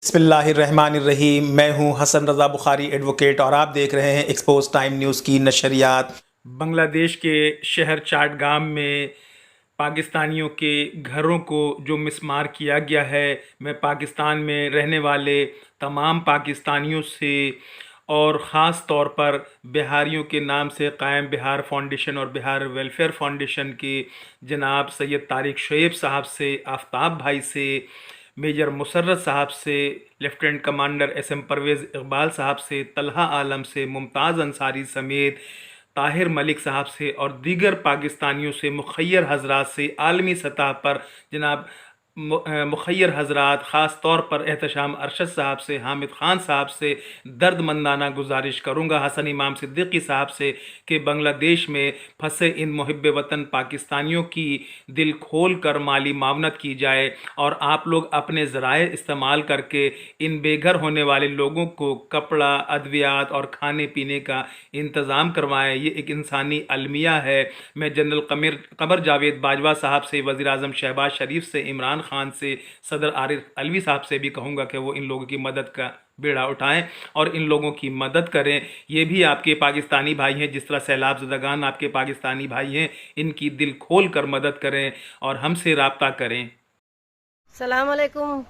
बिस्मिल्लाहिर्रहमानिर्रहीम। मैं हूं हसन रज़ा बुखारी एडवोकेट और आप देख रहे हैं एक्सपोज टाइम न्यूज़ की नशरियात। बांग्लादेश के शहर चाटगाम में पाकिस्तानियों के घरों को जो मिसमार किया गया है, मैं पाकिस्तान में रहने वाले तमाम पाकिस्तानियों से और ख़ास तौर पर बिहारियों के नाम से कायम बिहार फाउंडेशन और बिहार वेलफेयर फाउंडेशन के जनाब सैयद तारिक शोएब साहब से, आफ्ताब भाई से, मेजर मुसर्रत साहब से, lieutenant commander SM Parvez Iqbal साहब से, तलहा आलम से, मुमताज़ अंसारी समेत ताहिर मलिक साहब से और दीगर पाकिस्तानियों से, मुखय्यर हजरात से, आलमी सतह पर जनाब मुखय्यर हजरात ख़ास तौर पर एहतशाम अरशद साहब से, हामिद ख़ान साहब से दर्दमंदाना गुजारिश करूँगा, हसन इमाम सिद्दीकी साहब से, कि बांग्लादेश में फंसे इन मुहिब वतन पाकिस्तानियों की दिल खोल कर माली मावनत की जाए और आप लोग अपने ज़राए इस्तेमाल करके इन बेघर होने वाले लोगों को कपड़ा, अद्वियात और खाने पीने का इंतज़ाम करवाएं। ये एक इंसानी अलमिया है। मैं जनरल कमर जावेद बाजवा साहब से, वज़ीर आज़म शहबाज शरीफ से, इमरान खान से, सदर आरिफ अलवी साहब से भी कहूँगा कि वो इन लोगों की मदद का बेड़ा उठाएं और इन लोगों की मदद करें। ये भी आपके पाकिस्तानी भाई हैं, जिस तरह सैलाब ज़दगान आपके पाकिस्तानी भाई हैं, इनकी दिल खोल कर मदद करें और हमसे रब्ता करें। सलाम अलैकुम।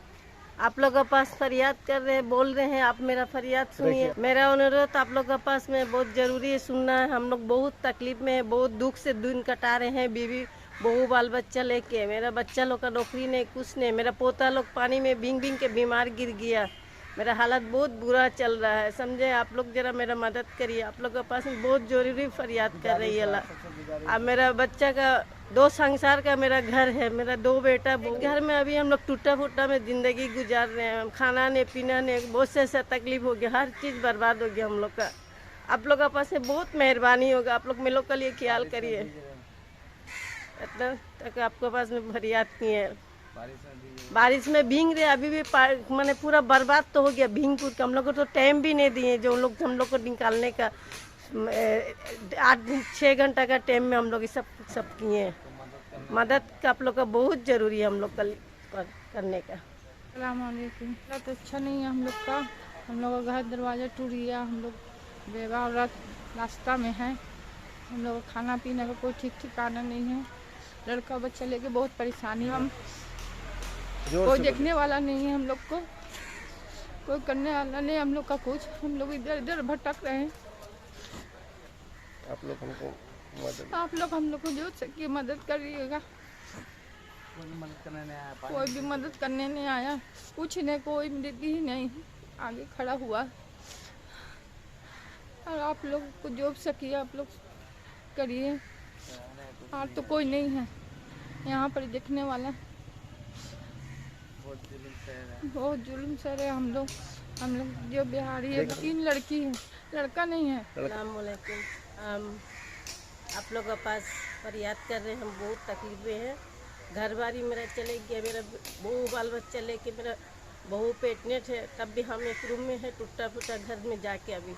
आप लोग के पास फरियाद कर रहे हैं, बोल रहे हैं, आप मेरा फरियाद सुनिए। मेरा अनुरोध आप लोग के पास में बहुत ज़रूरी है सुनना है। हम लोग बहुत तकलीफ में है, बहुत दुख से दिन कटा रहे हैं, बीवी बहू बाल बच्चा लेके। मेरा बच्चा लोग का नौकरी नहीं, कुछ नहीं। मेरा पोता लोग पानी में भींग भींग के बीमार गिर गया। मेरा हालत बहुत बुरा चल रहा है, समझे। आप लोग जरा मेरा मदद करिए। आप लोग के पास में बहुत ज़रूरी फरियाद कर रही है। अब मेरा बच्चा का 2 संसार का मेरा घर है, मेरा 2 बेटा। घर में अभी हम लोग टूटा फूटा में ज़िंदगी गुजार रहे हैं। खाना ने पीना ने बहुत से ऐसा तकलीफ हो गया, हर चीज़ बर्बाद हो गया हम लोग का। आप लोग के पास में बहुत मेहरबानी होगा, आप लोग मेलों के लिए ख्याल करिए। इतना तक आपके पास में फरियाद नहीं है। बारिश में भींग रहे, अभी भी मैंने पूरा बर्बाद तो हो गया भींग कूद के। हम लोग को तो टाइम भी नहीं दिए, जो लोग हम लोग को निकालने का 8-6 घंटा का टाइम में हम लोग ये सब किए हैं। मदद का आप लोग का बहुत ज़रूरी है हम लोग का करने का। अस्सलाम वालेकुम। तो अच्छा नहीं है हम लोग का। हम लोग का घर दरवाज़ा टूट गया, हम लोग बेवा औरत रास्ता में है। हम लोग का खाना पीने का कोई ठीक ठिकाना नहीं है। लड़का बच्चा लेके बहुत परेशानी। हम कोई देखने वाला नहीं है, हम लोग को कोई करने वाला नहीं हम लोग का कुछ। हम लोग इधर इधर भटक रहे हैं। आप लोग हम लोग को जो सके मदद करिएगा। कोई भी मदद करने नहीं आया, कुछ नहीं, कोई मदद ही नहीं आगे खड़ा हुआ। और आप लोग को जो सकिए आप लोग करिए। और तो कोई नहीं है यहाँ पर देखने वाला। बहुत जुल्म सर है। हम लोग जो बिहारी है, 3 लड़की है, लड़का नहीं है। अस्सलाम वालेकुम। आप लोग के पास फरियाद कर रहे हैं, हम बहुत तकलीफ में हैं। घर बारी मेरा चले गया, मेरा बहू बाल बच्चा लेके, मेरा बहू पेटनेट है, तब भी हम एक रूम में है टूटा फूटा घर में जाके अभी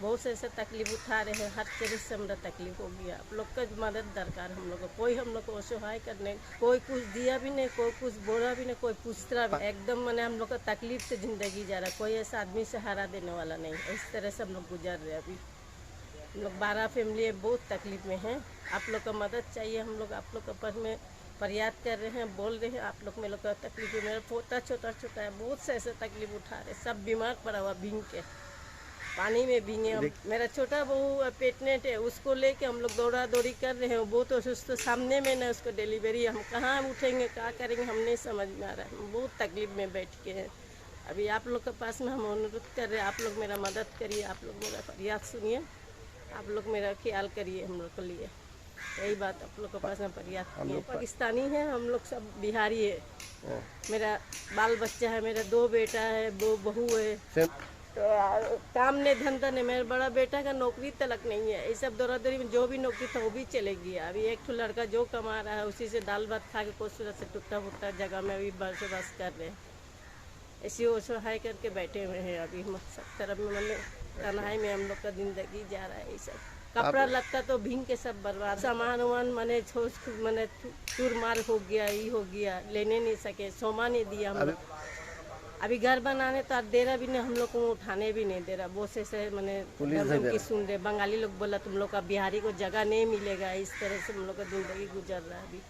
बहुत से ऐसे तकलीफ उठा रहे हैं। हर तरह से हमारा तकलीफ हो गया। आप लोग का मदद दरकार हम लोग को। कोई हम लोग को असहाय करने, कोई कुछ दिया भी नहीं, कोई कुछ बोला भी नहीं, कोई पूछता भी। एकदम मैंने हम लोग का तकलीफ से ज़िंदगी जा रहा है। कोई ऐसा आदमी सहारा देने वाला नहीं। इस तरह से हम लोग गुजर रहे हैं। अभी हम लोग 12 फैमिली है, बहुत तकलीफ में हैं। आप लोग का मदद चाहिए। हम लोग आप लोग के पास में फरियाद कर रहे हैं, बोल रहे हैं। आप लोग में लोग का तकलीफ है। मेरा पोता छोटा छोटा है, बहुत से ऐसे तकलीफ उठा रहे, सब बीमार पड़ा हुआ भींग के, पानी में भींगे। मेरा छोटा बहू पेटनेट है, उसको लेके हम लोग दौड़ा दौड़ी कर रहे हैं। वो तो सुस्त सामने में ना, उसको डिलीवरी, हम कहाँ उठेंगे, क्या करेंगे, हम नहीं समझ में आ रहा है। हम बहुत तकलीफ में बैठ के हैं। अभी आप लोग के पास में हम अनुरोध कर रहे हैं, आप लोग मेरा मदद करिए, आप लोग मेरा फरियाद सुनिए, आप लोग मेरा ख्याल करिए हम लोग के लिए। यही बात आप लोग के पास में फरियाद किए। पाकिस्तानी है, हम लोग सब बिहारी है। मेरा बाल बच्चा है, मेरा 2 बेटा है, 2 बहू है। तो काम नहीं, धंधा नहीं। मेरे बड़ा बेटा का नौकरी तलक नहीं है। ये सब दौरा दौरी में जो भी नौकरी था वो भी चले गया। अभी एक तो लड़का जो कमा रहा है उसी से दाल भात खा के कुछ सूरत से टूटा फूटा जगह में अभी बस कर रहे हैं। ऐसी असहाय करके बैठे हुए हैं। अभी हम सब तरफ में मतलब तन्हाई में हम लोग का ज़िंदगी जा रहा है। ये सब कपड़ा लत्ता तो भींग के सब बर्बाद, सामान वामान मैंने चूर मार हो गया, ये हो गया, लेने नहीं सके, सोमा नहीं दिया हम लोग। अभी घर बनाने तो दे रहा भी नहीं, हम लोग को उठाने भी नहीं दे रहा। वो से मैंने धमकी सुन रहे, बंगाली लोग बोला तुम लोग का बिहारी को जगह नहीं मिलेगा। इस तरह से हम लोग का जिंदगी गुजर रहा है अभी।